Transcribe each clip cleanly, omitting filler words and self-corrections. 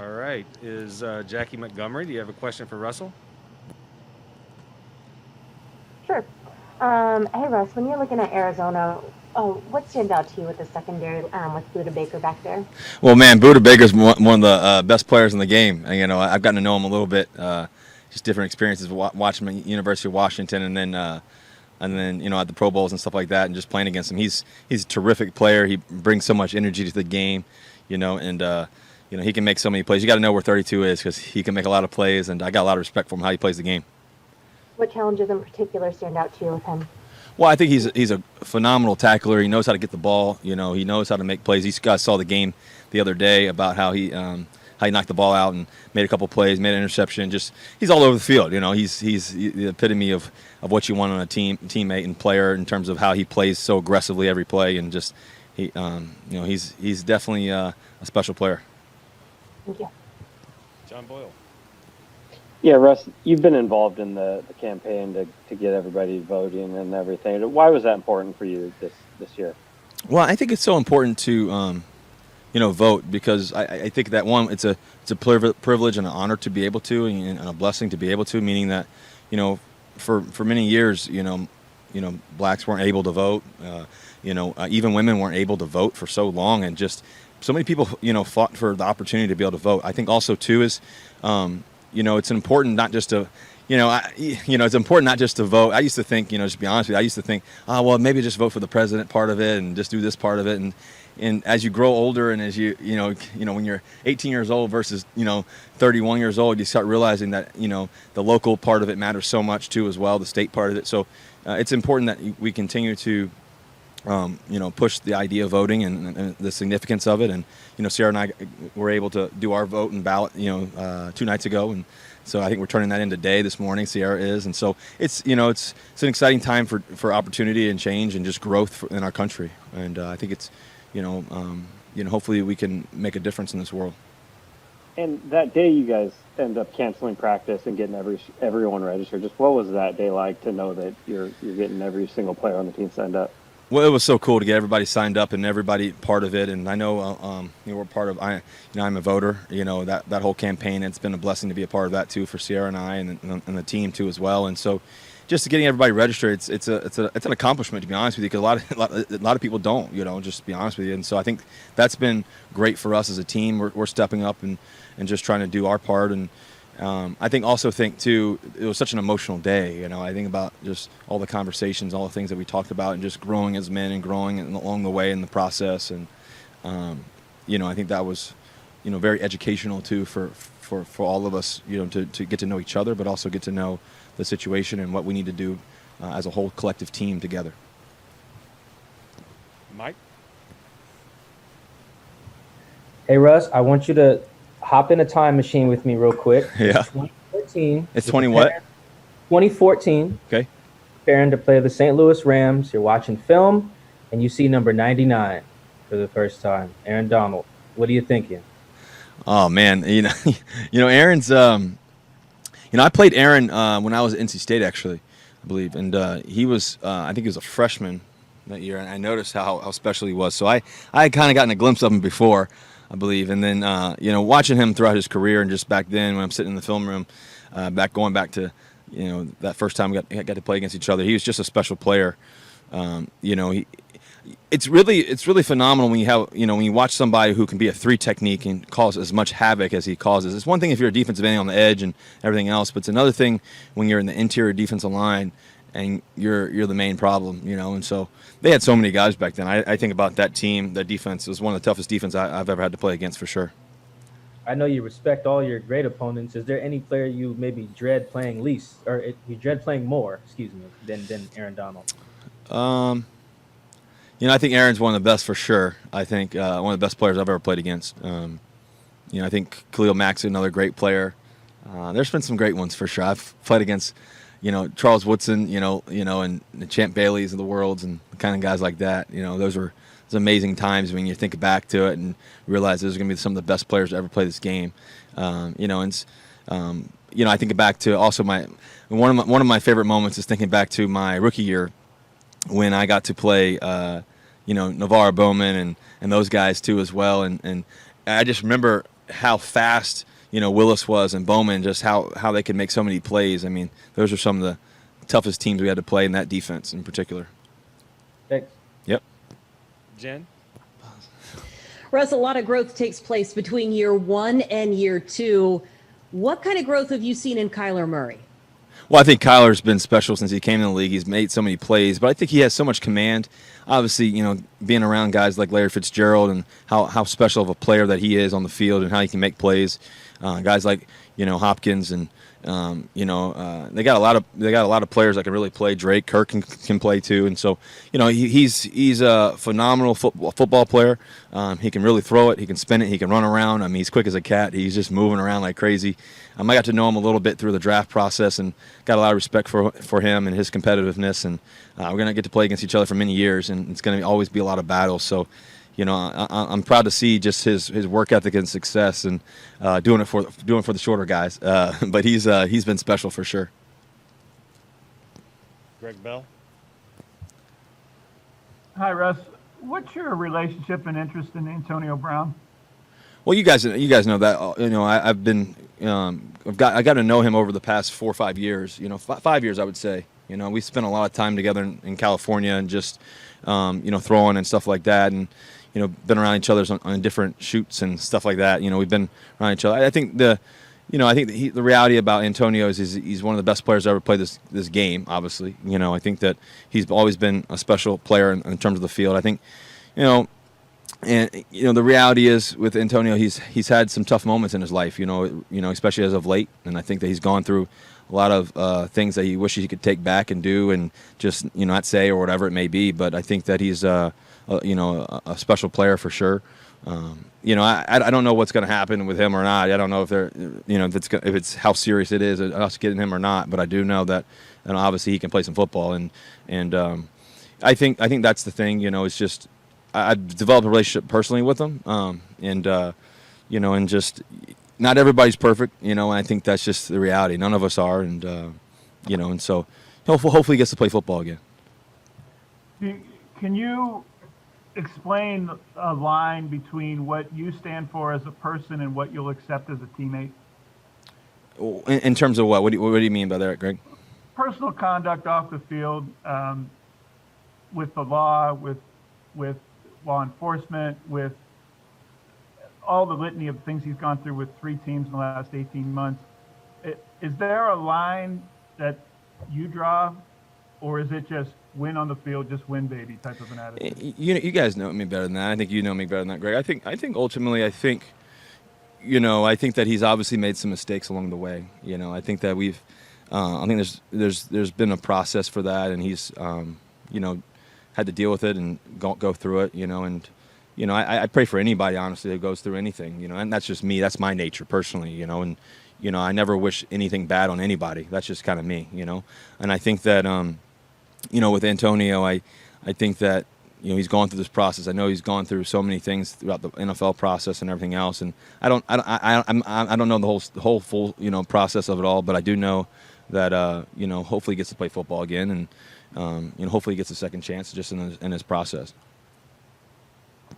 All right. Is Jackie Montgomery? Do you have a question for Russell? Sure. Hey, Russ, when you're looking at Arizona, what stands out to you with the secondary with Buda Baker back there? Well, man, Buda Baker's one of the best players in the game. And, I've gotten to know him a little bit, just different experiences watching him at University of Washington, and then at the Pro Bowls and stuff like that, and just playing against him. He's a terrific player. He brings so much energy to the game, and he can make so many plays. You got to know where 32 is because he can make a lot of plays, and I got a lot of respect for him how he plays the game. What challenges in particular stand out to you with him? Well, I think he's a phenomenal tackler. He knows how to get the ball. He knows how to make plays. You guys saw the game the other day about how he knocked the ball out and made a couple plays, made an interception. Just he's all over the field. He's the epitome of what you want on a teammate and player in terms of how he plays so aggressively every play, and just he's definitely a special player. Thank you. John Boyle. Yeah, Russ, you've been involved in the campaign to get everybody voting and everything. Why was that important for you this year? Well, I think it's so important to vote because I think that one it's a privilege and an honor to be able to, and a blessing to be able to. Meaning that for many years blacks weren't able to vote. Even women weren't able to vote for so long, and just so many people fought for the opportunity to be able to vote. I think also too is it's important not just to it's important not just to vote. I used to think, just to be honest with you, I used to think, well, maybe just vote for the president part of it and just do this part of it. And as you grow older and as when you're 18 years old versus 31 years old, you start realizing that the local part of it matters so much too as well, the state part of it. So it's important that we continue to push the idea of voting and the significance of it. And Sierra and I were able to do our vote and ballot 2 nights ago, and so I think we're turning that in today, this morning. Sierra is, and so it's it's an exciting time for opportunity and change and just growth in our country. And I think it's hopefully we can make a difference in this world. And that day, you guys end up canceling practice and getting everyone registered. Just what was that day like to know that you're getting every single player on the team signed up? Well, it was so cool to get everybody signed up and everybody part of it. And I know, we're part of. I'm a voter. That whole campaign. It's been a blessing to be a part of that too for Sierra and I and the team too as well. And so, just getting everybody registered, it's an accomplishment, to be honest with you, because a lot of people don't. Just to be honest with you. And so I think that's been great for us as a team. We're stepping up and just trying to do our part. And I think too, it was such an emotional day. I think about just all the conversations, all the things that we talked about, and just growing as men and growing along the way in the process. And I think that was very educational too for all of us, to get to know each other, but also get to know the situation and what we need to do as a whole collective team together. Mike. Hey, Russ, I want you to hop in a time machine with me real quick. Yeah. It's 2014. It's 20 what? 2014. Okay. Preparing to play the St. Louis Rams. You're watching film, and you see number 99 for the first time, Aaron Donald. What are you thinking? Oh man, Aaron's. I played Aaron when I was at NC State, actually, I believe, and he was. I think he was a freshman that year, and I noticed how special he was. So I had kind of gotten a glimpse of him before, I believe, and then watching him throughout his career, and just back then when I'm sitting in the film room, going back to that first time we got to play against each other, he was just a special player. It's really phenomenal when you watch somebody who can be a 3 technique and cause as much havoc as he causes. It's one thing if you're a defensive end on the edge and everything else, but it's another thing when you're in the interior defensive line and you're the main problem, And so they had so many guys back then. I think about that team, that defense. It was one of the toughest defenses I've ever had to play against, for sure. I know you respect all your great opponents. Is there any player you maybe dread playing least, or you dread playing more, than Aaron Donald? I think Aaron's one of the best for sure. I think one of the best players I've ever played against. I think Khalil Mack's another great player. There's been some great ones for sure. I've played against, Charles Woodson, and the Champ Baileys of the worlds and the kind of guys like that. Those were amazing times when you think back to it and realize those are going to be some of the best players to ever play this game. I think back to also one of my favorite moments is thinking back to my rookie year when I got to play, Navarro Bowman and those guys too as well. And I just remember how fast, Willis was and Bowman, just how they could make so many plays. I mean, those are some of the toughest teams we had to play in that defense in particular. Thanks. Yep. Jen? Russ, a lot of growth takes place between year 1 and year 2. What kind of growth have you seen in Kyler Murray? Well, I think Kyler's been special since he came in the league. He's made so many plays, but I think he has so much command. Obviously, being around guys like Larry Fitzgerald and how special of a player that he is on the field and how he can make plays. Guys like Hopkins and they got a lot of players that can really play. Drake, Kirk can play too, and so he's a phenomenal football player. He can really throw it. He can spin it. He can run around. I mean, he's quick as a cat. He's just moving around like crazy. I got to know him a little bit through the draft process and got a lot of respect for him and his competitiveness. And we're gonna get to play against each other for many years, and it's gonna always be a lot of battles. So. I'm proud to see just his work ethic and success, and doing it for the shorter guys. But he's been special for sure. Greg Bell? Hi, Russ. What's your relationship and interest in Antonio Brown? Well, you guys know that. I've been I got to know him over the past 4 or 5 years. 5 years I would say. We spent a lot of time together in California and just throwing and stuff like that, and been around each other on different shoots and stuff like that. We've been around each other. I think the reality about Antonio is he's one of the best players to ever play this game. Obviously, I think that he's always been a special player in terms of the field. I think, and the reality is with Antonio, he's had some tough moments in his life. Especially as of late, and I think that he's gone through a lot of things that he wishes he could take back and do and just not say or whatever it may be. But I think that he's a special player for sure. I don't know what's going to happen with him or not. I don't know if if it's how serious it is us getting him or not. But I do know that, obviously he can play some football, and I think that's the thing. It's just I've developed a relationship personally with him, and just not everybody's perfect, and I think that's just the reality. None of us are, and so hopefully he gets to play football again. Can you explain a line between what you stand for as a person and what you'll accept as a teammate? In terms of what? What do you mean by that, Greg? Personal conduct off the field, with the law, with law enforcement, with all the litany of things he's gone through with 3 teams in the last 18 months. Is there a line that you draw, or is it just win on the field, just win, baby type of an attitude? You guys know me better than that. I think you know me better than that, Greg. I think ultimately, I think that he's obviously made some mistakes along the way. I think that I think there's been a process for that, and he's had to deal with it and go through it. And I pray for anybody, honestly, that goes through anything. And that's just me. That's my nature personally. And I never wish anything bad on anybody. That's just kind of me. And I think that with Antonio, I think that he's gone through this process. I know he's gone through so many things throughout the NFL process and everything else. And I don't know the whole full process of it all, but I do know that hopefully he gets to play football again, and hopefully he gets a second chance just in his process.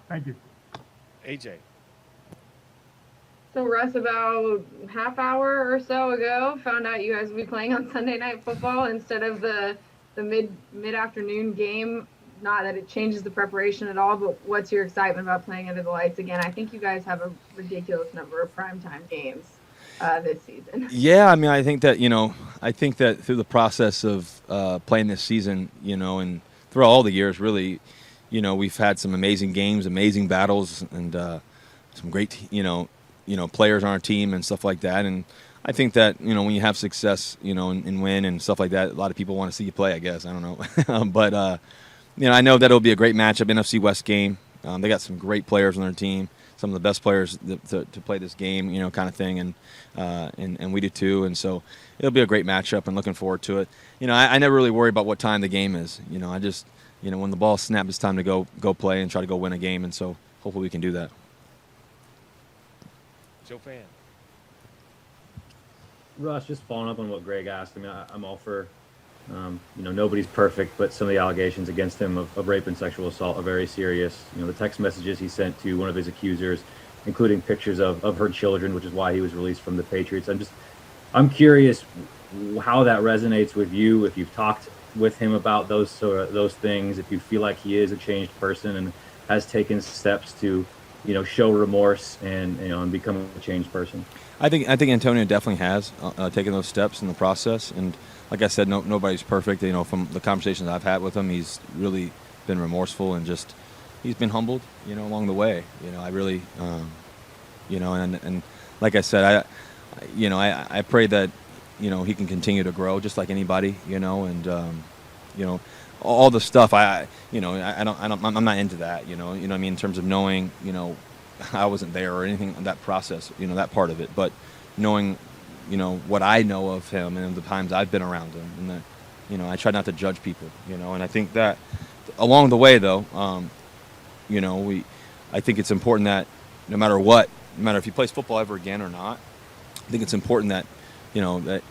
Thank you. AJ? So Russ, about half hour or so ago, found out you guys will be playing on Sunday Night Football instead of the mid-afternoon game. Not that it changes the preparation at all, but what's your excitement about playing under the lights again? I think you guys have a ridiculous number of primetime games this season. Yeah, I mean, I think that through the process of playing this season, and throughout all the years, really, we've had some amazing games, amazing battles, and some great, players on our team and stuff like that. And I think that, when you have success, and win and stuff like that, a lot of people want to see you play, I guess. I don't know. But, I know that it'll be a great matchup, NFC West game. They got some great players on their team, some of the best players to play this game, kind of thing. And we do too. And so it'll be a great matchup, and looking forward to it. I never really worry about what time the game is. I just, when the ball snaps, it's time to go play and try to go win a game. And so hopefully we can do that. Joe Fan? Russ, just following up on what Greg asked. I mean, I'm all for, nobody's perfect, but some of the allegations against him of rape and sexual assault are very serious. The text messages he sent to one of his accusers, including pictures of her children, which is why he was released from the Patriots. I'm curious how that resonates with you, if you've talked with him about those things, if you feel like he is a changed person and has taken steps to, show remorse and become a changed person. I think Antonio definitely has taken those steps in the process, and like I said, nobody's perfect. From the conversations I've had with him, he's really been remorseful and just he's been humbled, along the way. I really, and like I said, I pray that he can continue to grow just like anybody, and all the stuff I'm not into that, what I mean, in terms of knowing, I wasn't there or anything, that process, that part of it, but knowing, what I know of him and the times I've been around him, and that, I try not to judge people, and I think that along the way though, I think it's important that no matter if he plays football ever again or not, I think it's important that, that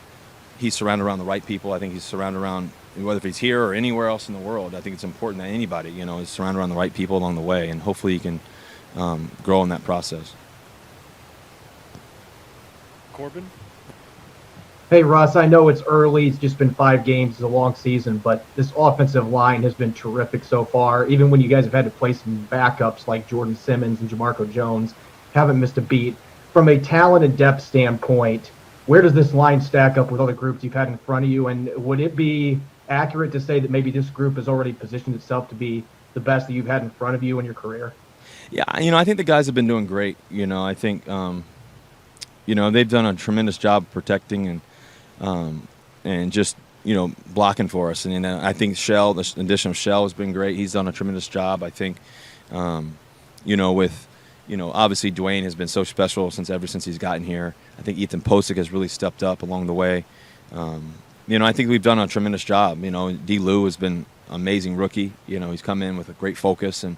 he's surrounded around the right people. I think he's surrounded around, whether if he's here or anywhere else in the world, I think it's important that anybody, is surrounded around the right people along the way, and hopefully he can grow in that process. Corbin? Hey, Russ, I know it's early. It's just been 5 games. It's a long season, but this offensive line has been terrific so far. Even when you guys have had to play some backups like Jordan Simmons and Jamarco Jones, haven't missed a beat. From a talent and depth standpoint, where does this line stack up with other groups you've had in front of you? And would it be accurate to say that maybe this group has already positioned itself to be the best that you've had in front of you in your career? Yeah, I think the guys have been doing great. I think, they've done a tremendous job protecting and just, blocking for us. And I think the addition of Shell has been great. He's done a tremendous job. I think, with, obviously Dwayne has been so special ever since he's gotten here. I think Ethan Posick has really stepped up along the way. I think we've done a tremendous job. D. Lou has been an amazing rookie. He's come in with a great focus and,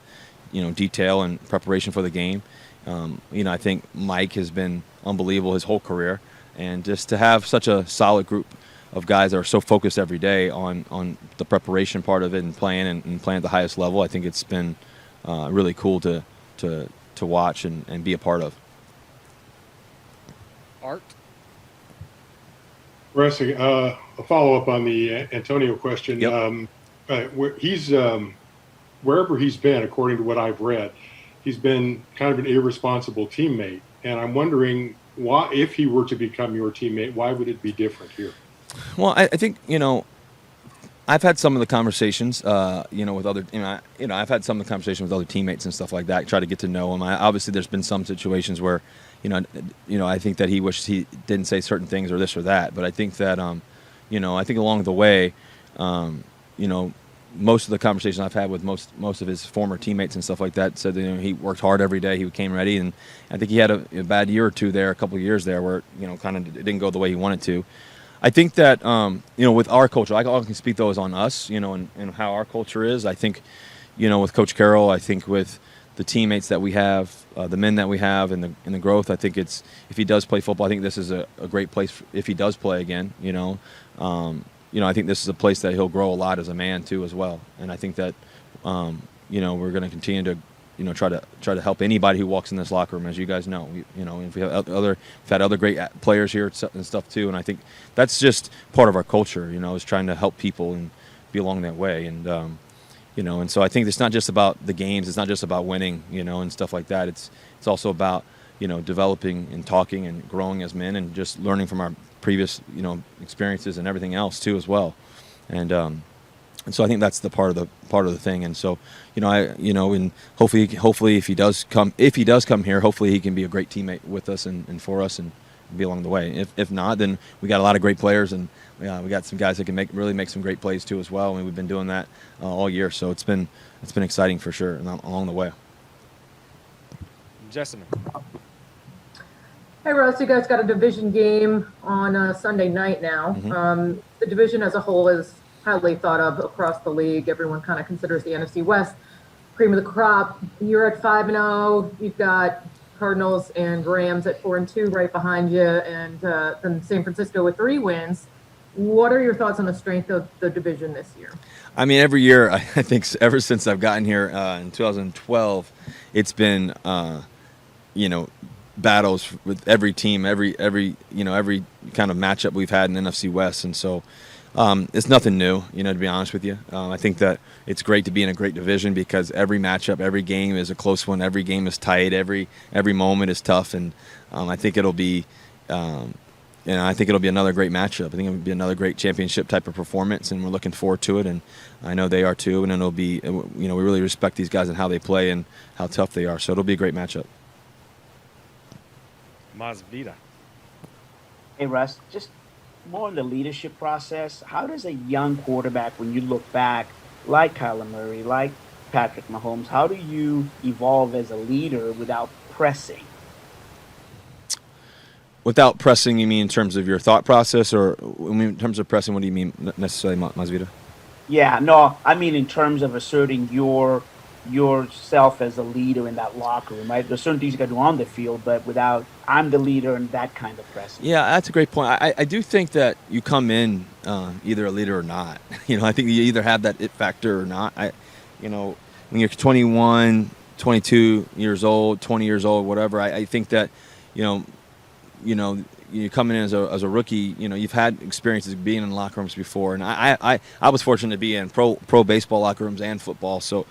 detail and preparation for the game. I think Mike has been unbelievable his whole career. And just to have such a solid group of guys that are so focused every day on the preparation part of it and playing at the highest level, I think it's been really cool to watch and be a part of. Art? Russ, a follow-up on the Antonio question. Yep. He's wherever he's been, according to what I've read, he's been kind of an irresponsible teammate. And I'm wondering, why, if he were to become your teammate, why would it be different here? Well, I think, I've had some of the conversations, with other, I've had some of the conversations with other teammates and stuff like that, try to get to know him. Obviously, there's been some situations where, I think that he wishes he didn't say certain things or this or that. But I think that, I think along the way, most of the conversations I've had with most of his former teammates and stuff like that said that, he worked hard every day. He came ready, and I think he had a bad year or two there, a couple of years there, where kind of it didn't go the way he wanted to. I think that with our culture, I can speak those on us, and how our culture is. I think, with Coach Carroll, I think with the teammates that we have, the men that we have, and the growth. I think it's, if he does play football, I think this is a great place if he does play again. I think this is a place that he'll grow a lot as a man too, as well. And I think that, we're going to continue to, try to help anybody who walks in this locker room. As you guys know, if we have we've had other great players here and stuff too. And I think that's just part of our culture, is trying to help people and be along that way. And, and so I think it's not just about the games. It's not just about winning, and stuff like that. It's also about, developing and talking and growing as men and just learning from our previous, experiences and everything else too as well. And so I think that's the part of the thing. And so, and hopefully if he does come here, hopefully he can be a great teammate with us and for us and be along the way. If not, then we got a lot of great players, and we got some guys that can really make some great plays too as well. I mean, we've been doing that all year, so it's been exciting for sure along the way. Jessamine. Hey, Russ, you guys got a division game on Sunday night now. Mm-hmm. The division as a whole is highly thought of across the league. Everyone kind of considers the NFC West cream of the crop. You're at 5-0. You've got Cardinals and Rams at 4-2 right behind you, and then San Francisco with 3 wins. What are your thoughts on the strength of the division this year? I mean, every year, I think ever since I've gotten here in 2012, it's been battles with every team, every kind of matchup we've had in NFC West, and so it's nothing new, to be honest with you. I think that it's great to be in a great division because every matchup, every game is a close one, every game is tight, every moment is tough, and I think it'll be. I think it'll be another great matchup. I think it'll be another great championship type of performance, and we're looking forward to it. And I know they are too. And it'll be, we really respect these guys and how they play and how tough they are. So it'll be a great matchup. Masvida. Hey, Russ, just more on the leadership process. How does a young quarterback, when you look back, like Kyler Murray, like Patrick Mahomes, how do you evolve as a leader without pressing? Without pressing, you mean in terms of your thought process, or in terms of pressing, what do you mean necessarily, Masvida? Yeah, no, I mean in terms of asserting yourself as a leader in that locker room, right? There's certain things you got to do on the field, but without I'm the leader and that kind of pressing. Yeah, that's a great point. I do think that you come in either a leader or not. I think you either have that it factor or not. When you're 21, 22 years old, 20 years old, whatever, I think that, you coming in as a rookie, you've had experiences being in locker rooms before, and I was fortunate to be in pro baseball locker rooms and football, so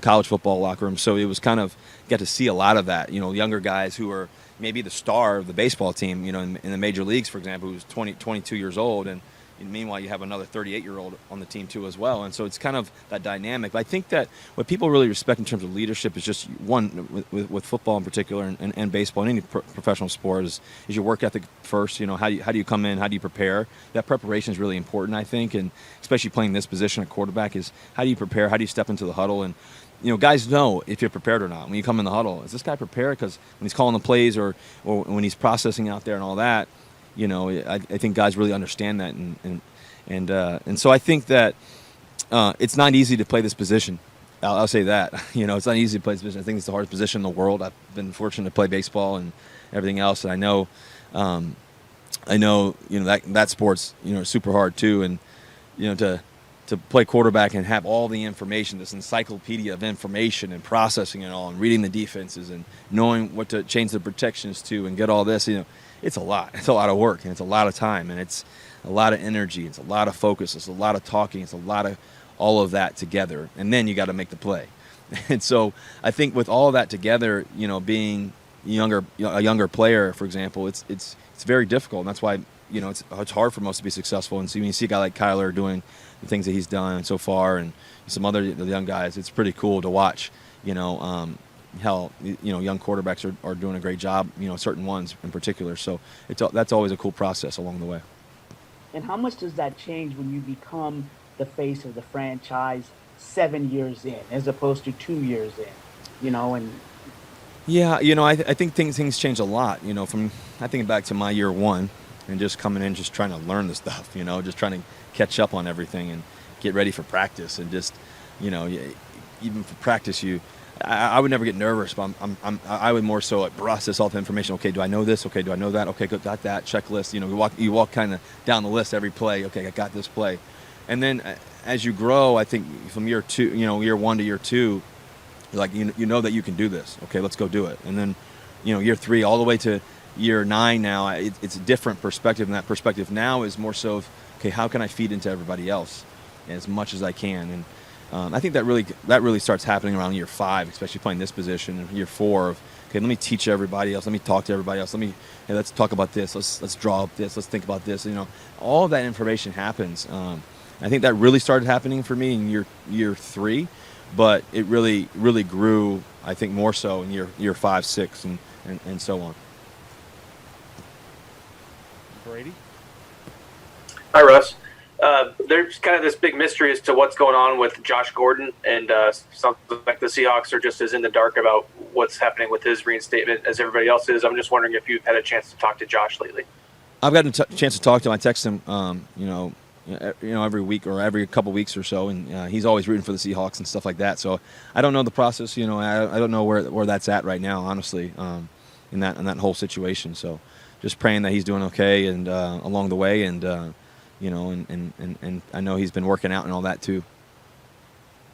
college football locker rooms. So it was kind of get to see a lot of that. Younger guys who are maybe the star of the baseball team, in the major leagues, for example, who's 22 years old, and meanwhile you have another 38-year-old on the team too as well. And so it's kind of that dynamic. But I think that what people really respect in terms of leadership is just one with football in particular and baseball and any professional sport is your work ethic first. How do you come in, how do you prepare? That preparation is really important, I think, and especially playing this position at quarterback is how do you prepare, how do you step into the huddle, and guys know if you're prepared or not. When you come in the huddle, is this guy prepared? Because when he's calling the plays or when he's processing out there and all that, I think guys really understand that, and so I think that it's not easy to play this position. I'll say that. It's not easy to play this position. I think it's the hardest position in the world. I've been fortunate to play baseball and everything else, and I know that sport's super hard too, and to play quarterback and have all the information, this encyclopedia of information and processing it all and reading the defenses and knowing what to change the protections to and get all this, it's a lot. It's a lot of work, and it's a lot of time, and it's a lot of energy. It's a lot of focus. It's a lot of talking. It's a lot of all of that together, and then you got to make the play. And so I think with all of that together, being a younger player, for example, it's very difficult, and that's why it's hard for most to be successful. And so when you see a guy like Kyler doing the things that he's done so far, and some other young guys, it's pretty cool to watch. How young quarterbacks are doing a great job. Certain ones in particular. So that's always a cool process along the way. And how much does that change when you become the face of the franchise 7 years in, as opposed to 2 years in? And yeah, I think things change a lot. From I think back to my year one and just coming in, just trying to learn the stuff. Just trying to catch up on everything and get ready for practice, and just even for practice I would never get nervous, but I would more so process all the information. Okay, do I know this? Okay, do I know that? Okay, good, got that checklist. You walk kind of down the list every play. Okay, I got this play, and then as you grow, I think from year two, year one to year two, like you know that you can do this. Okay, let's go do it. And then year three all the way to year 9 now, it's a different perspective, and that perspective now is more so of, okay, how can I feed into everybody else as much as I can? And I think that really starts happening around year 5, especially playing this position, and year 4 of, okay, let me teach everybody else, let me talk to everybody else, let's talk about this, let's draw up this, let's think about this. All of that information happens. I think that really started happening for me in year 3, but it really grew, I think, more so in year 5, 6, and so on. Brady? Hi, Russ. There's kind of this big mystery as to what's going on with Josh Gordon, and something like the Seahawks are just as in the dark about what's happening with his reinstatement as everybody else is. I'm just wondering if you've had a chance to talk to Josh lately. I've gotten a chance to talk to him. I text him, every week or every couple weeks or so, and he's always rooting for the Seahawks and stuff like that. So I don't know the process. I don't know where that's at right now, honestly, in that whole situation. So just praying that he's doing okay and along the way, and and I know he's been working out and all that too.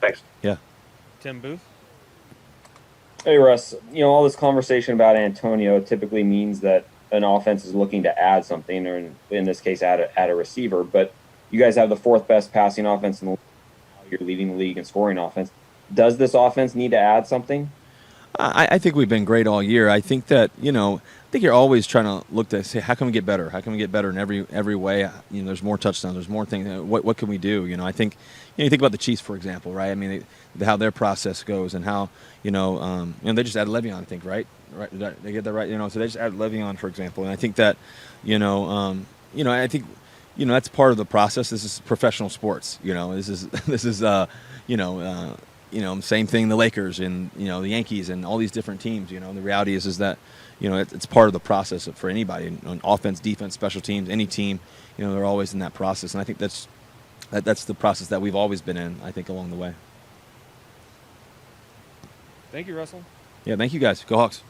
Thanks. Yeah. Tim Booth? Hey Russ, all this conversation about Antonio typically means that an offense is looking to add something, or in this case, add a receiver. But you guys have the fourth best passing offense in the league. Now you're leading the league in scoring offense. Does this offense need to add something? I think we've been great all year. I think that I think you're always trying to look to say how can we get better? How can we get better in every way? There's more touchdowns. There's more things. What can we do? I think you think about the Chiefs, for example, right? I mean, how their process goes and how they just added Le'Veon, I think, right? Right? Did they get that right? So they just added Le'Veon, for example, and I think that I think that's part of the process. This is professional sports. This is this is same thing, the Lakers and, the Yankees and all these different teams, the reality is that, it's part of the process for anybody on offense, defense, special teams, any team, they're always in that process. And I think that's the process that we've always been in, I think, along the way. Thank you, Russell. Yeah. Thank you guys. Go Hawks.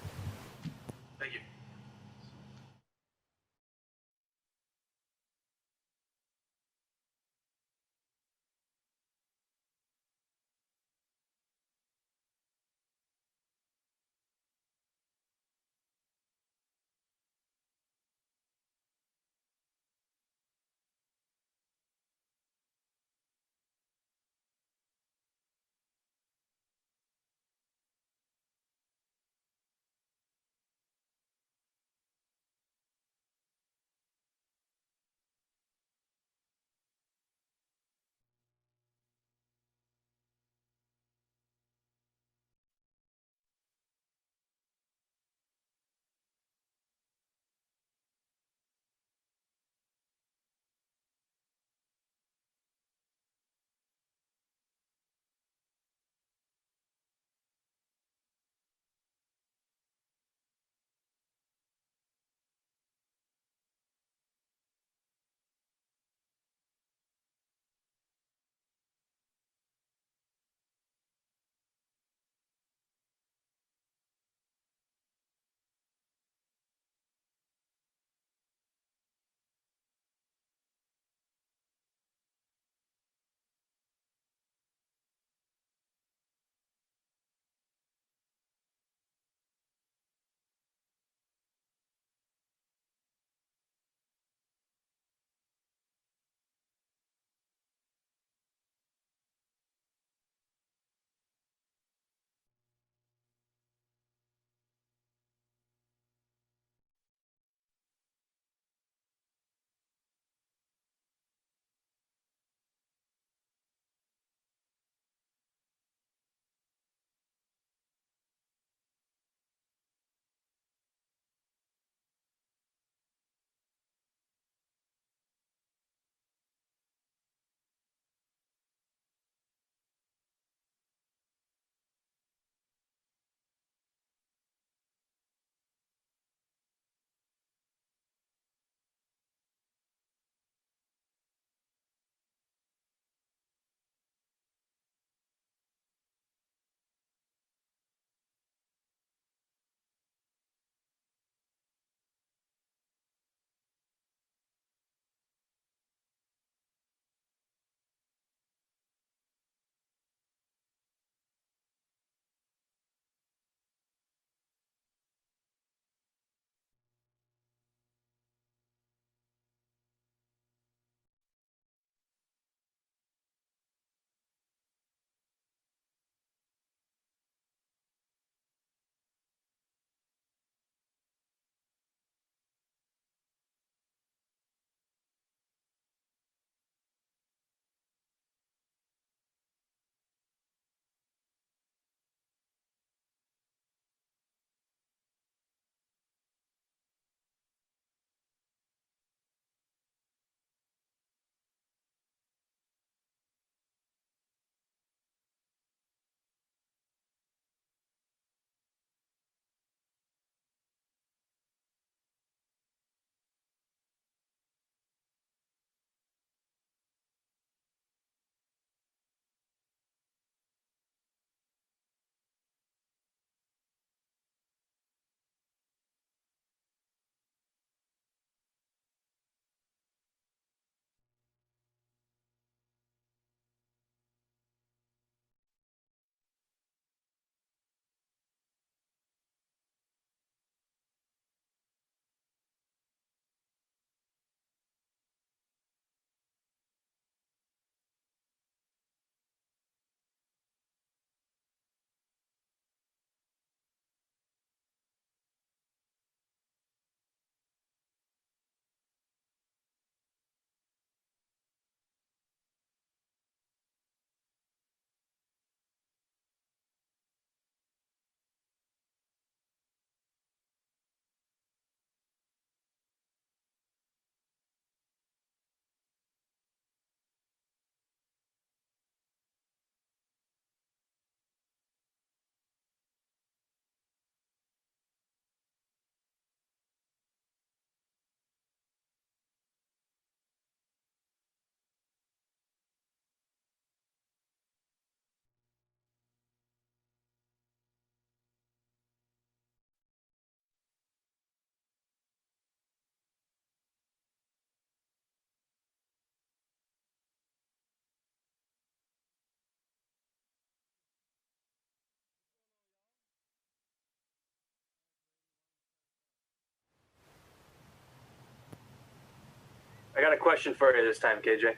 got a question for you this time, KJ.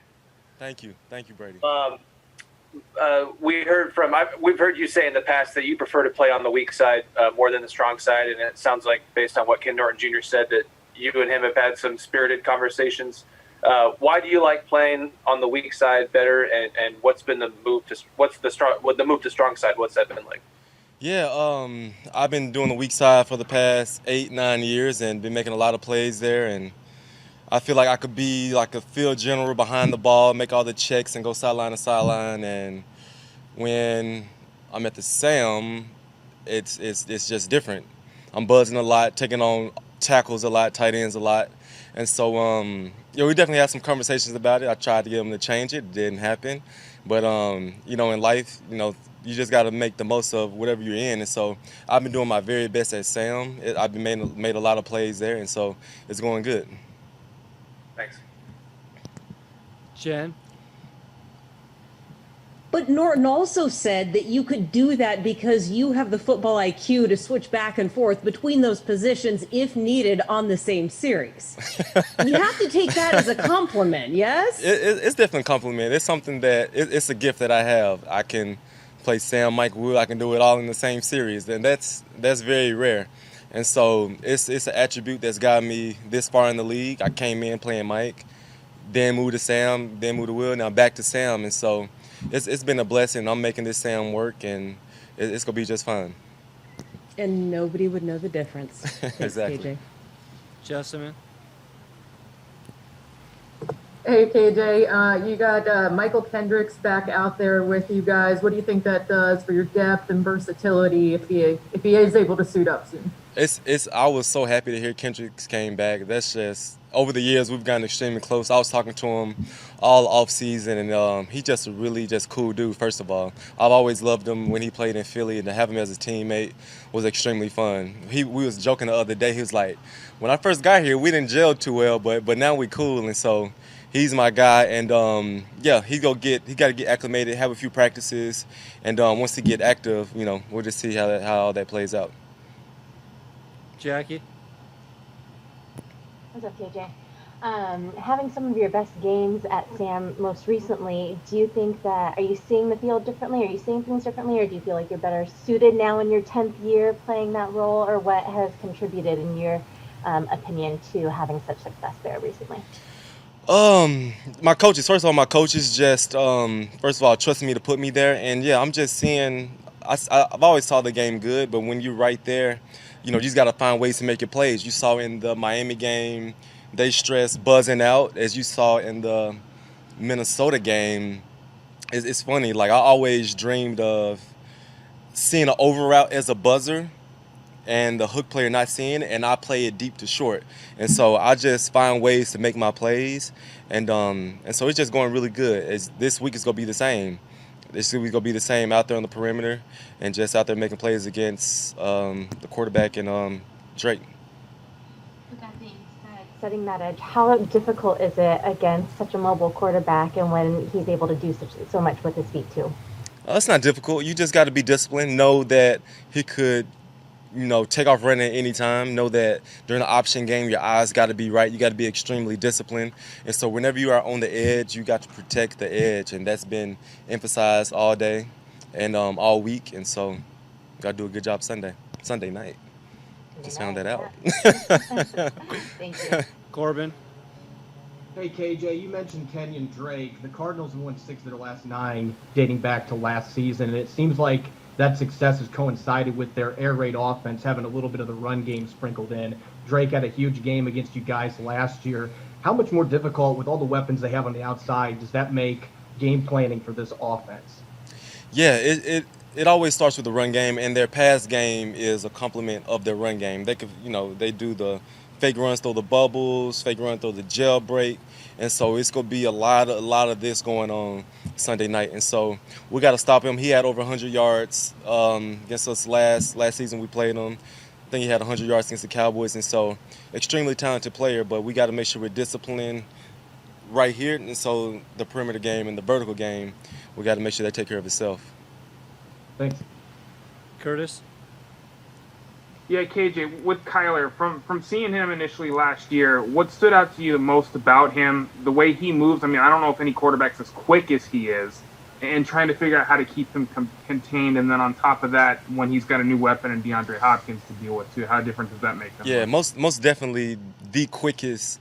Thank you, Brady. We've heard you say in the past that you prefer to play on the weak side more than the strong side, and it sounds like, based on what Ken Norton Jr. said, that you and him have had some spirited conversations. Why do you like playing on the weak side better, and what's been the move to strong side? What's that been like? Yeah, I've been doing the weak side for the past 8-9 years and been making a lot of plays there, and I feel like I could be like a field general behind the ball, make all the checks and go sideline to sideline. And when I'm at the Sam, it's just different. I'm buzzing a lot, taking on tackles a lot, tight ends a lot. And so, we definitely had some conversations about it. I tried to get them to change it. It didn't happen. But, in life, you just got to make the most of whatever you're in. And so I've been doing my very best at Sam. I've been made a lot of plays there, and so it's going good. Thanks. Jen? But Norton also said that you could do that because you have the football IQ to switch back and forth between those positions if needed on the same series. You have to take that as a compliment, yes? It's definitely a compliment. It's something that it's a gift that I have. I can play Sam, Mike Wood. I can do it all in the same series, and that's very rare. And so it's an attribute that's got me this far in the league. I came in playing Mike, then moved to Sam, then moved to Will, now back to Sam. And so it's been a blessing. I'm making this Sam work, and it's going to be just fine. And nobody would know the difference. Thanks, Exactly. KJ. Jessamine? Hey, KJ, you got Michael Kendricks back out there with you guys. What do you think that does for your depth and versatility if he is able to suit up soon? I was so happy to hear Kendricks came back. That's just, over the years, we've gotten extremely close. I was talking to him all off season, and he's just a really just cool dude, first of all. I've always loved him when he played in Philly, and to have him as a teammate was extremely fun. We was joking the other day. He was like, when I first got here, we didn't gel too well, but now we cool, and so he's my guy. And he got to get acclimated, have a few practices, and once he get active, we'll just see how all that plays out. Jackie? What's up, KJ? Having some of your best games at Sam most recently, do you think that, are you seeing the field differently? Are you seeing things differently? Or do you feel like you're better suited now in your 10th year playing that role? Or what has contributed, in your opinion, to having such success there recently? My coaches, first of all, my coaches just, first of all, trusted me to put me there. And yeah, I'm just seeing, I've always saw the game good, but when you're right there, you just got to find ways to make your plays. You saw in the Miami game, they stressed buzzing out. As you saw in the Minnesota game, it's funny. Like, I always dreamed of seeing an over route as a buzzer and the hook player not seeing it, and I play it deep to short. And so I just find ways to make my plays. And so it's just going really good. This week is going to be the same. This week is going to be the same out there on the perimeter and just out there making plays against the quarterback and Drake. With that being said, setting that edge, how difficult is it against such a mobile quarterback and when he's able to do so much with his feet too? It's not difficult. You just got to be disciplined. Know that he could take off running at any time. Know that during the option game, your eyes got to be right. You got to be extremely disciplined. And so whenever you are on the edge, you got to protect the edge. And that's been emphasized all day and all week. And so got to do a good job Sunday night. Just found that out. Thank you. Corbin? Hey, KJ, you mentioned Kenyon Drake. The Cardinals have won 6 of their last 9 dating back to last season, and it seems like that success has coincided with their air raid offense having a little bit of the run game sprinkled in. Drake had a huge game against you guys last year. How much more difficult, with all the weapons they have on the outside, does that make game planning for this offense? Yeah, it always starts with the run game, and their pass game is a complement of their run game. They could, they do the fake runs through the bubbles, fake run through the jailbreak, and so it's going to be a lot of this going on Sunday night. And so we got to stop him. He had over 100 yards against us last season we played him. I think he had 100 yards against the Cowboys, and so extremely talented player, but we got to make sure we're disciplined right here. And so the perimeter game and the vertical game, we got to make sure they take care of itself. Thanks. Curtis? Yeah, KJ, with Kyler, from seeing him initially last year, what stood out to you the most about him? The way he moves. I mean, I don't know if any quarterback's as quick as he is, and trying to figure out how to keep him contained. And then on top of that, when he's got a new weapon in DeAndre Hopkins to deal with too, how different does that make him? Yeah, most definitely the quickest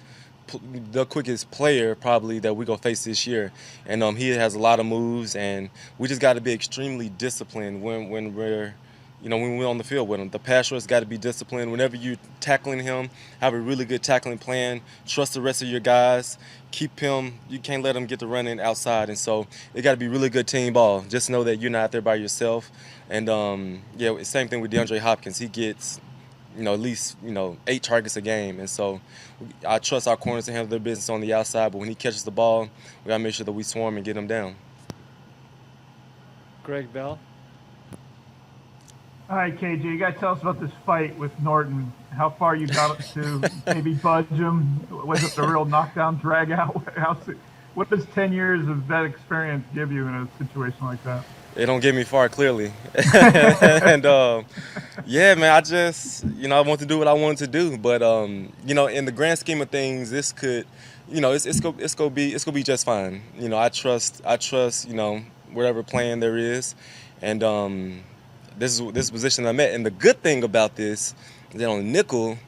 player probably that we gonna face this year, and he has a lot of moves, and we just got to be extremely disciplined when we're when we're on the field with him. The pass rush got to be disciplined. Whenever you're tackling him, have a really good tackling plan. Trust the rest of your guys. Keep him. You can't let him get the running outside, and so it got to be really good team ball. Just know that you're not there by yourself, and yeah, same thing with DeAndre Hopkins. He gets at least 8 targets a game, and so I trust our corners to handle their business on the outside. But when he catches the ball, we gotta make sure that we swarm and get him down. Greg Bell. All right, KJ, you got to tell us about this fight with Norton. How far you got to maybe budge him? Was it the real knockdown, drag out? What does 10 years of that experience give you in a situation like that? It don't get me far, clearly. And yeah, man, I just I want to do what I wanted to do, but in the grand scheme of things, this could, it's gonna be just fine. I trust whatever plan there is, and this position I'm at. And the good thing about this is that on nickel,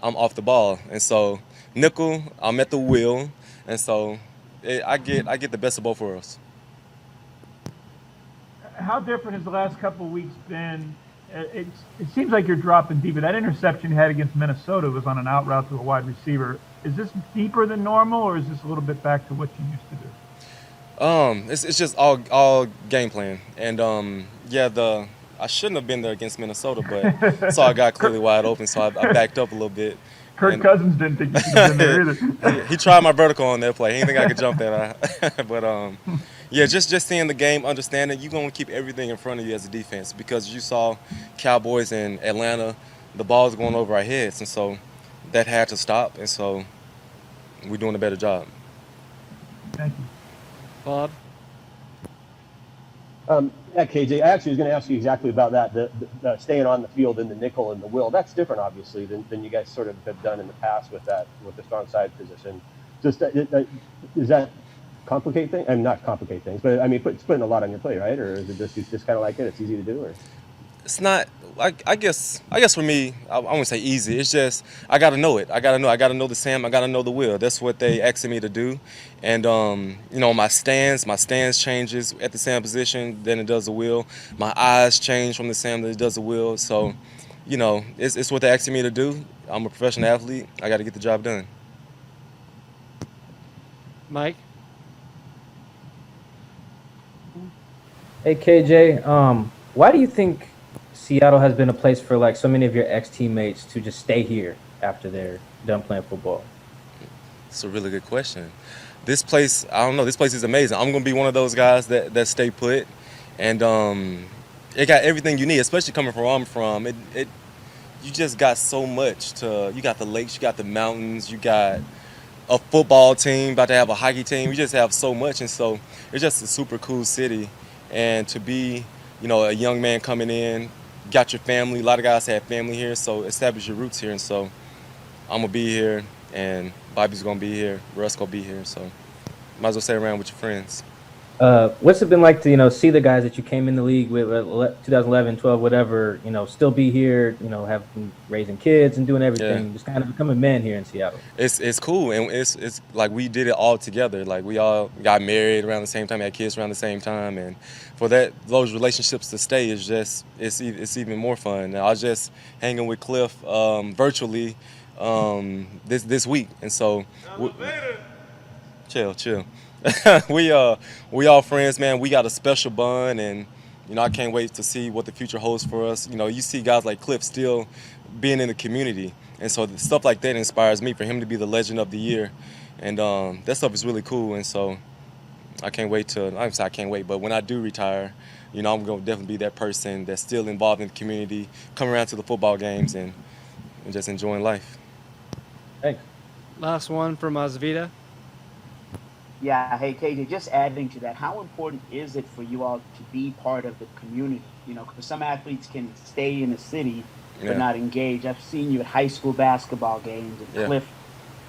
I'm off the ball, and so nickel, I'm at the wheel, and so I get the best of both worlds. How different has the last couple of weeks been? It seems like you're dropping deeper. That interception you had against Minnesota was on an out route to a wide receiver. Is this deeper than normal, or is this a little bit back to what you used to do? It's just all game plan, and yeah, I shouldn't have been there against Minnesota, but saw a guy clearly wide open, so I backed up a little bit. Kirk Cousins didn't think you should have been there either. He tried my vertical on that play. He didn't think I could jump that. But yeah, just seeing the game, understanding you're going to keep everything in front of you as a defense, because you saw Cowboys in Atlanta, the ball's going over our heads, and so that had to stop, and so we're doing a better job. Thank you. Bob? Yeah, KJ, I actually was going to ask you exactly about that, the staying on the field in the nickel and the will. That's different, obviously, than you guys sort of have done in the past with the strong side position. Just does that complicate things? I mean, not complicate things, but I mean, it's putting a lot on your plate, right? Or is it just kind of like it? It's easy to do, or? It's not. I guess for me, I wouldn't say easy. It's just I gotta know it. I gotta know the Sam. I gotta know the will. That's what they asking me to do. And my stance changes at the Sam position than it does the will. My eyes change from the Sam than it does the will. So, it's what they asking me to do. I'm a professional athlete. I got to get the job done. Mike. Hey KJ, why do you think Seattle has been a place for like so many of your ex-teammates to just stay here after they're done playing football? It's a really good question. This place, I don't know. This place is amazing. I'm gonna be one of those guys that stay put, and it got everything you need, especially coming from where I'm from. You just got so much you got the lakes, you got the mountains, you got a football team, about to have a hockey team. You just have so much, and so it's just a super cool city. And to be, a young man coming in, got your family. A lot of guys have family here, so establish your roots here. And so I'm gonna be here, and Bobby's gonna be here, Russ gonna be here. So might as well stay around with your friends. What's it been like to see the guys that you came in the league with 2011, 12, whatever, still be here, have been raising kids and doing everything, just kind of becoming men here in Seattle? It's cool, and it's like we did it all together. Like we all got married around the same time, had kids around the same time, and for those relationships to stay is just it's even more fun. I was just hanging with Cliff virtually this week, and so chill. we all friends, man. We got a special bond, and I can't wait to see what the future holds for us. You see guys like Cliff still being in the community, and so stuff like that inspires me, for him to be the legend of the year, and that stuff is really cool. And so I can't wait but when I do retire, I'm gonna definitely be that person that's still involved in the community, coming around to the football games and just enjoying life. Thanks. Last one from Azvita. Yeah, hey KJ, just adding to that, how important is it for you all to be part of the community? Because some athletes can stay in the city but Yeah. not engaged. I've seen you at high school basketball games at Yeah. Cliff,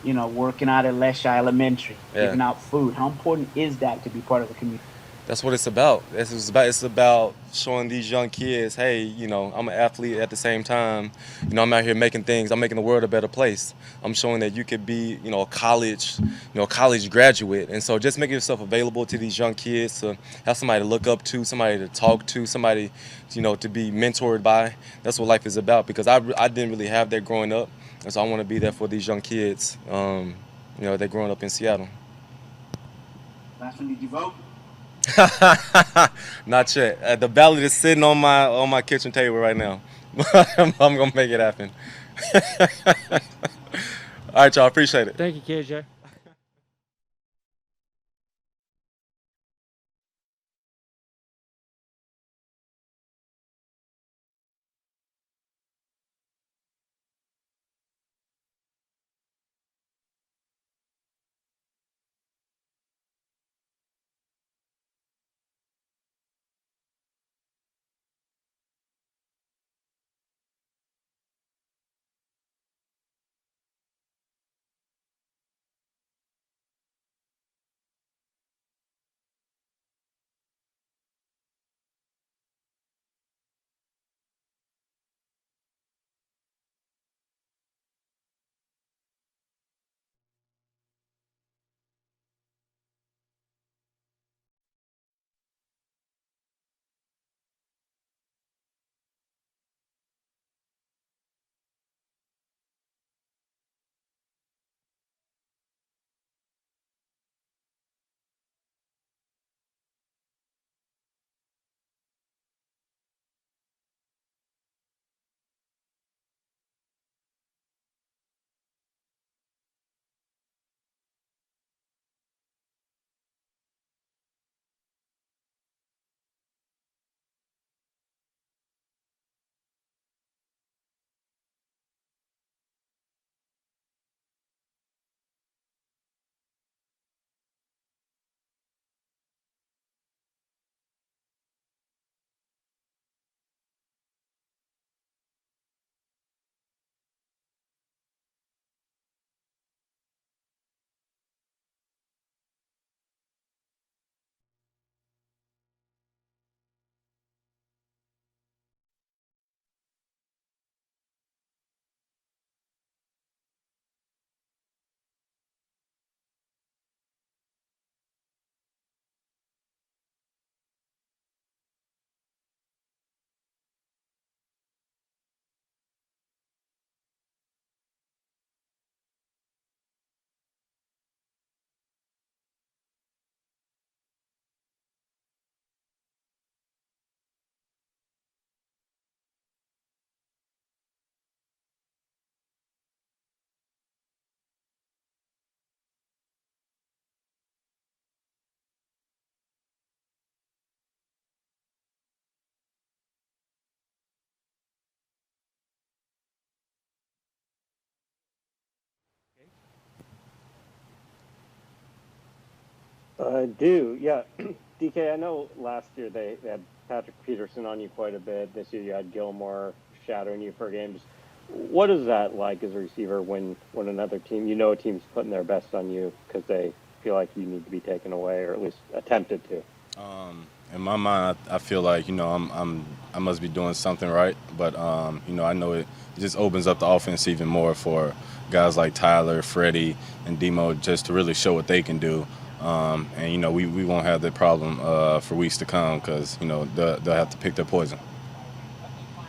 working out at Lesha Elementary, Yeah. giving out food. How important is that to be part of the community? That's what it's about. It's about showing these young kids, hey, I'm an athlete at the same time. I'm out here making things. I'm making the world a better place. I'm showing that you could be, a college graduate. And so just making yourself available to these young kids to have somebody to look up to, somebody to talk to, somebody, to be mentored by. That's what life is about, because I didn't really have that growing up. And so I want to be there for these young kids, they're growing up in Seattle. Last one, did you vote? Not yet. The ballot is sitting on my kitchen table right now. I'm gonna make it happen. All right, y'all. Appreciate it. Thank you, KJ. I do, yeah. DK, I know last year they had Patrick Peterson on you quite a bit. This year you had Gilmore shadowing you for a game. Just what is that like as a receiver when another team, a team's putting their best on you because they feel like you need to be taken away or at least attempted to? In my mind, I feel like I must be doing something right, but I know it just opens up the offense even more for guys like Tyler, Freddie, and Demo just to really show what they can do. And we won't have that problem for weeks to come because they'll have to pick their poison.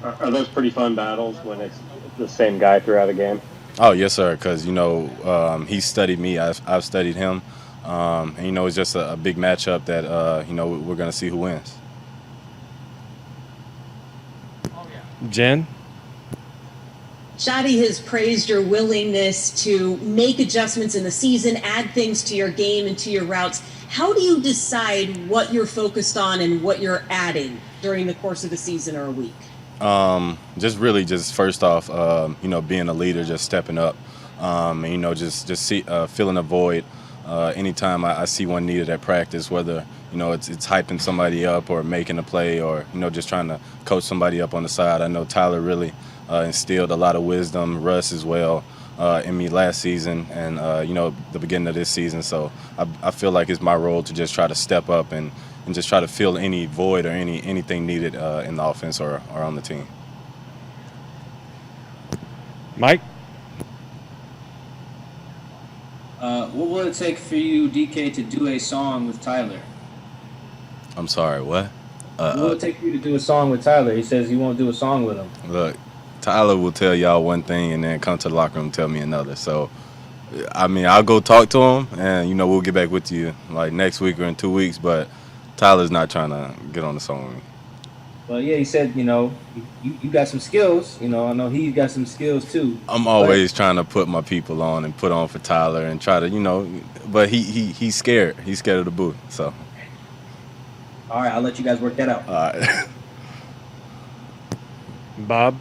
Are those pretty fun battles when it's the same guy throughout a game? Oh yes, sir. Because he studied me, I've studied him, and it's just a big matchup that we're gonna see who wins. Jen? Shadi has praised your willingness to make adjustments in the season, add things to your game and to your routes. How do you decide what you're focused on and what you're adding during the course of the season or a week? Just first off, being a leader, just stepping up, and just filling a void, anytime I see one needed at practice, whether it's hyping somebody up or making a play or just trying to coach somebody up on the side. I know Tyler really instilled a lot of wisdom, Russ as well, in me last season and the beginning of this season. So I feel like it's my role to just try to step up and just try to fill any void or anything needed in the offense or on the team. Mike? What will it take for you, DK, to do a song with Tyler? I'm sorry, what? What will it take for you to do a song with Tyler? He says you won't do a song with him. Look, Tyler will tell y'all one thing and then come to the locker room and tell me another. So, I mean, I'll go talk to him and, we'll get back with you like next week or in 2 weeks. But Tyler's not trying to get on the song with me. Well, yeah, he said, you got some skills. I know he's got some skills too. I'm always trying to put my people on and put on for Tyler and try to, but he's scared. He's scared of the booth. So. All right, I'll let you guys work that out. All right. Bob?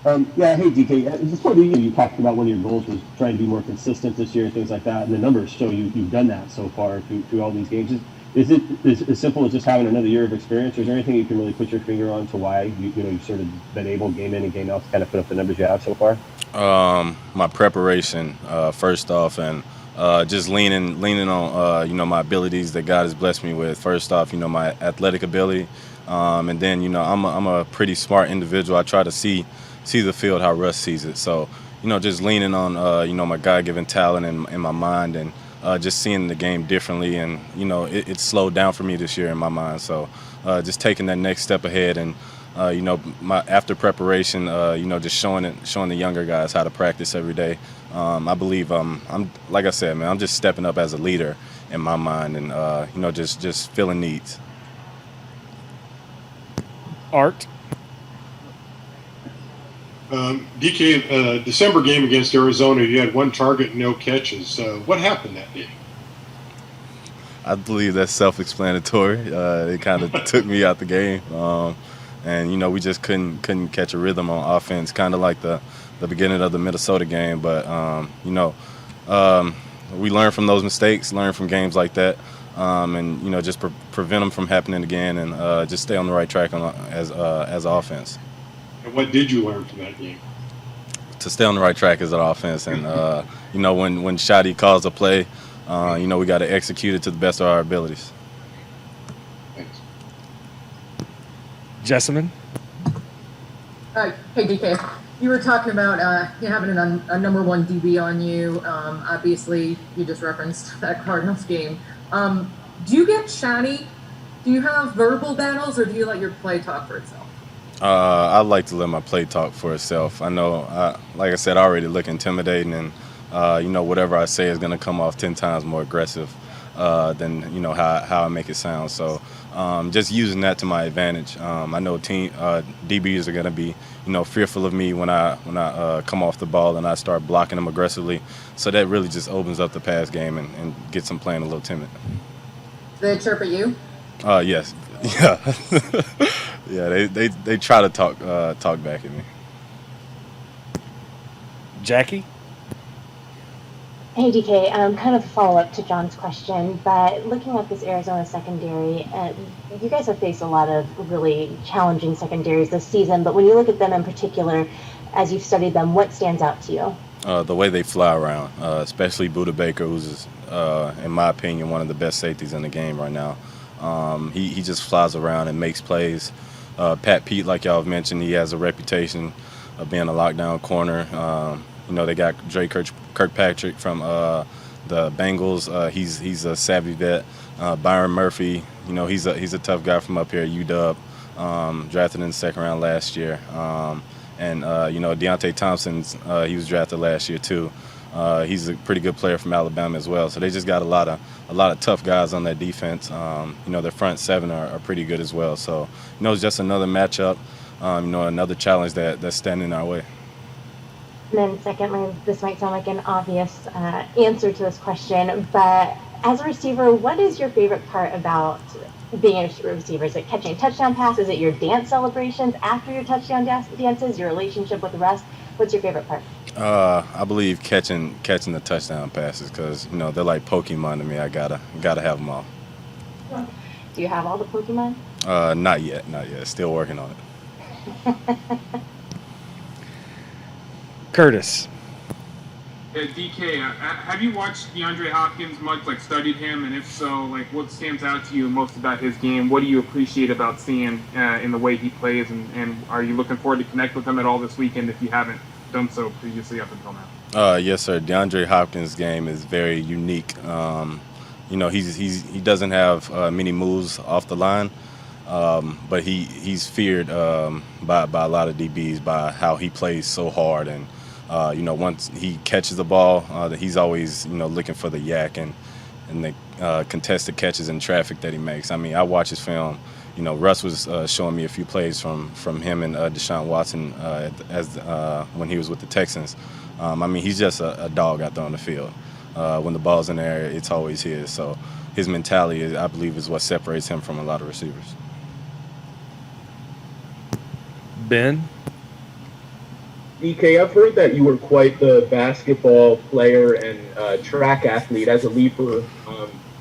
Yeah, hey, DK. Just for you talked about one of your goals was trying to be more consistent this year and things like that, and the numbers show you've done that so far through all these games. Is it as simple as just having another year of experience, or is there anything you can really put your finger on to why you've sort of been able, game in and game out, to kind of put up the numbers you have so far? My preparation, first off, and just leaning on my abilities that God has blessed me with. First off, my athletic ability, and then I'm a pretty smart individual. I try to see the field how Russ sees it. So just leaning on my God-given talent in my mind and just seeing the game differently. And it slowed down for me this year in my mind. So just taking that next step ahead and my after preparation, just showing the younger guys how to practice every day. I believe I'm like I said, man, I'm just stepping up as a leader in my mind and just filling needs. Art? DK, December game against Arizona, you had one target, no catches. What happened that day? I believe that's self-explanatory. It kind of took me out the game, and we just couldn't catch a rhythm on offense, kind of like the beginning of the Minnesota game. But we learn from those mistakes, learn from games like that, and just prevent them from happening again, and just stay on the right track as offense. And what did you learn from that game? To stay on the right track as an offense, and when Shadi calls a play, we got to execute it to the best of our abilities. Thanks. Jessamine? Hey, DK. You were talking about having a number one DB on you. Obviously, you just referenced that Cardinals game. Do you get chatty? Do you have verbal battles, or do you let your play talk for itself? I like to let my play talk for itself. I know, like I said, I already look intimidating, and whatever I say is going to come off 10 times more aggressive than how I make it sound. So just using that to my advantage. I know DBs are going to be fearful of me when I come off the ball and I start blocking them aggressively. So that really just opens up the pass game and gets them playing a little timid. Do they chirp at you? Yes. Yeah. Yeah, they try to talk back at me. Jackie? Hey, DK, kind of a follow-up to John's question, but looking at this Arizona secondary, you guys have faced a lot of really challenging secondaries this season, but when you look at them in particular, as you've studied them, what stands out to you? The way they fly around, especially Budda Baker, who's, in my opinion, one of the best safeties in the game right now. He just flies around and makes plays. Pat Pete, like y'all have mentioned, he has a reputation of being a lockdown corner. They got Dre Kirkpatrick from the Bengals. He's a savvy vet. Byron Murphy, he's a tough guy from up here at UW, drafted in the second round last year. And Deontay Thompson, he was drafted last year too. He's a pretty good player from Alabama as well. So they just got a lot of tough guys on that defense. Their front seven are pretty good as well. So it's just another matchup. Another challenge that's standing in our way. And then secondly, this might sound like an obvious answer to this question, but as a receiver, what is your favorite part about being a receiver? Is it catching a touchdown pass? Is it your dance celebrations after your touchdown dances, your relationship with the rest? What's your favorite part? I believe catching the touchdown passes because they're like Pokemon to me. I gotta have them all. Do you have all the Pokemon? Not yet. Still working on it. Curtis. DK, have you watched DeAndre Hopkins much, like studied him? And if so, like what stands out to you most about his game? What do you appreciate about seeing in the way he plays? And are you looking forward to connect with him at all this weekend if you haven't done so previously up until now? Yes, sir. DeAndre Hopkins' game is very unique. He doesn't have many moves off the line, but he's feared by a lot of DBs by how he plays so hard. And once he catches the ball, he's always looking for the yak and the contested catches and traffic that he makes. I mean, I watch his film. Russ was showing me a few plays from him and Deshaun Watson when he was with the Texans. He's just a dog out there on the field. When the ball's in the air, it's always his. So his mentality, I believe, is what separates him from a lot of receivers. Ben? DK, I've heard that you were quite the basketball player and track athlete as a leaper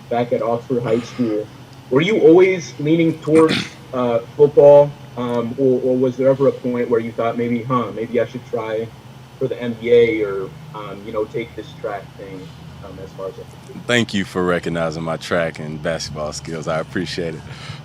back at Oxford High School. Were you always leaning towards football, or was there ever a point where you thought maybe I should try for the NBA or take this track thing as far as that? Thank you for recognizing my track and basketball skills. I appreciate it.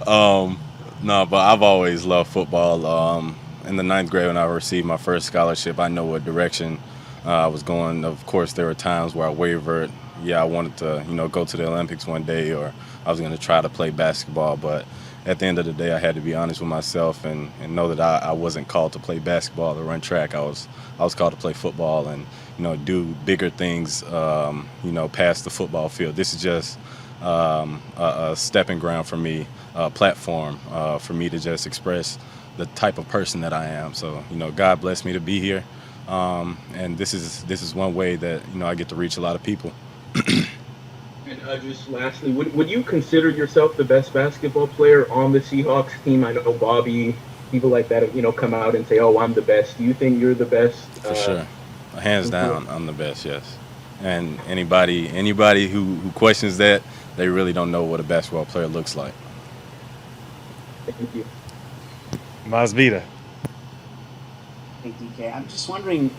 No, but I've always loved football. In the 9th grade when I received my first scholarship, I know what direction I was going. Of course, there were times where I wavered. Yeah, I wanted to, go to the Olympics one day, or I was going to try to play basketball. But at the end of the day, I had to be honest with myself and know that I wasn't called to play basketball or run track. I was called to play football and, do bigger things, past the football field. This is just a stepping ground for me, a platform for me to just express the type of person that I am. So, God blessed me to be here. And this is one way that, I get to reach a lot of people. And just lastly, would you consider yourself the best basketball player on the Seahawks team? I know Bobby, people like that, come out and say, "Oh, I'm the best." Do you think you're the best? For sure, hands down, I'm the best. Yes. And anybody who questions that, they really don't know what a basketball player looks like. Thank you. Masvita. Hey, DK, I'm just wondering,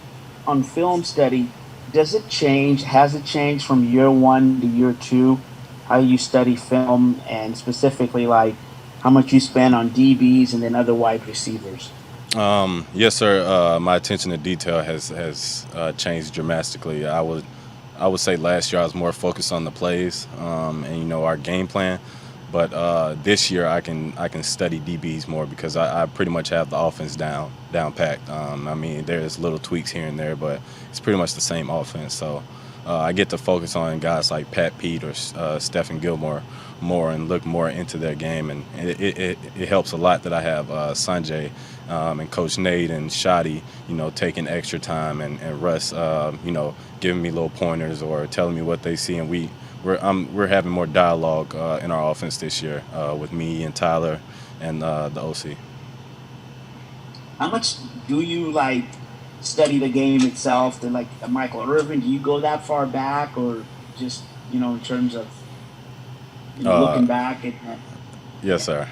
on film study, has it changed from year 1 to year 2, how you study film, and specifically like how much you spend on DBs and then other wide receivers? Yes, sir. My attention to detail has changed dramatically. I would say last year I was more focused on the plays and our game plan. But this year I can study DBs more because I pretty much have the offense down packed. There's little tweaks here and there, but it's pretty much the same offense. So I get to focus on guys like Pat Pete or Stephen Gilmore more and look more into their game. And it helps a lot that I have Sanjay and Coach Nate and Shadi, taking extra time and Russ, giving me little pointers or telling me what they see. And we're having more dialogue in our offense this year with me and Tyler and the OC. How much do you study the game itself? To Michael Irvin, do you go that far back, or just in terms of looking back at? Yes, sir.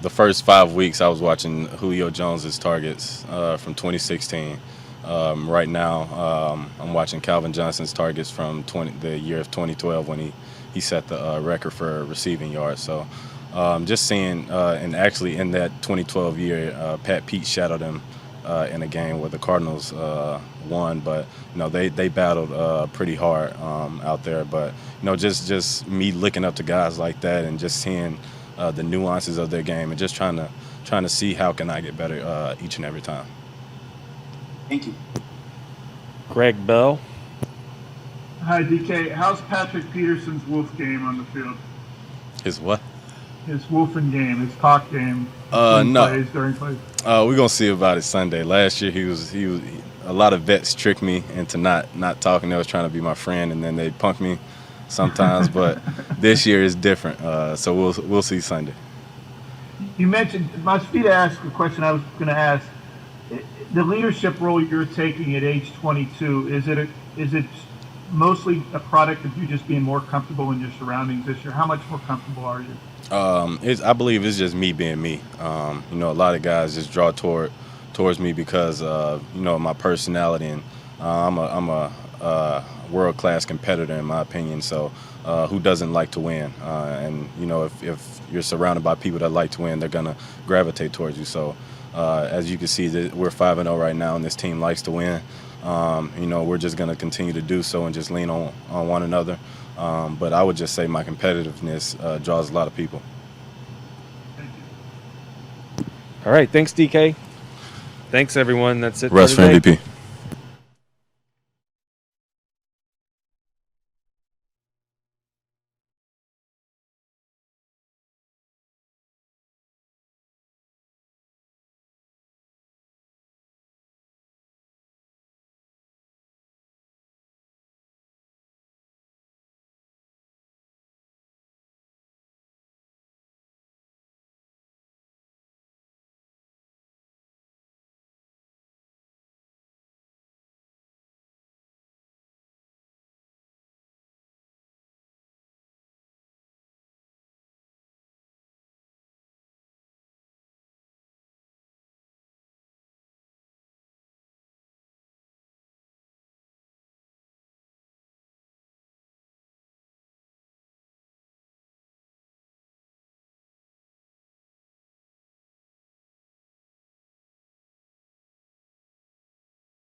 The first 5 weeks I was watching Julio Jones's targets from 2016. Right now, I'm watching Calvin Johnson's targets from the year of 2012 when he set the record for receiving yards. So just seeing, and actually in that 2012 year, Pat Pete shadowed him in a game where the Cardinals won, but they battled pretty hard out there. But just me looking up to guys like that and just seeing the nuances of their game and just trying to see how can I get better each and every time. Thank you. Greg Bell. Hi, DK. How's Patrick Peterson's Wolf game on the field? His what? His Wolfen game, his talk game. No. During plays. We're gonna see about it Sunday. Last year he was a lot of vets tricked me into not talking. They was trying to be my friend, and then they punked me sometimes. But this year is different. So we'll see Sunday. You mentioned Masvita asked a question I was going to ask. the leadership role you're taking at age 22, is it mostly a product of you just being more comfortable in your surroundings this year? How much more comfortable are you? I believe it's just me being me. A lot of guys just draw towards me because my personality, and I'm a world-class competitor in my opinion. So who doesn't like to win? If you're surrounded by people that like to win, they're gonna gravitate towards you. So as you can see, we're 5-0 right now, and this team likes to win. We're just gonna continue to do so and just lean on one another. But I would just say my competitiveness draws a lot of people. All right. Thanks, DK. Thanks, everyone. That's it Russ for for today. MVP.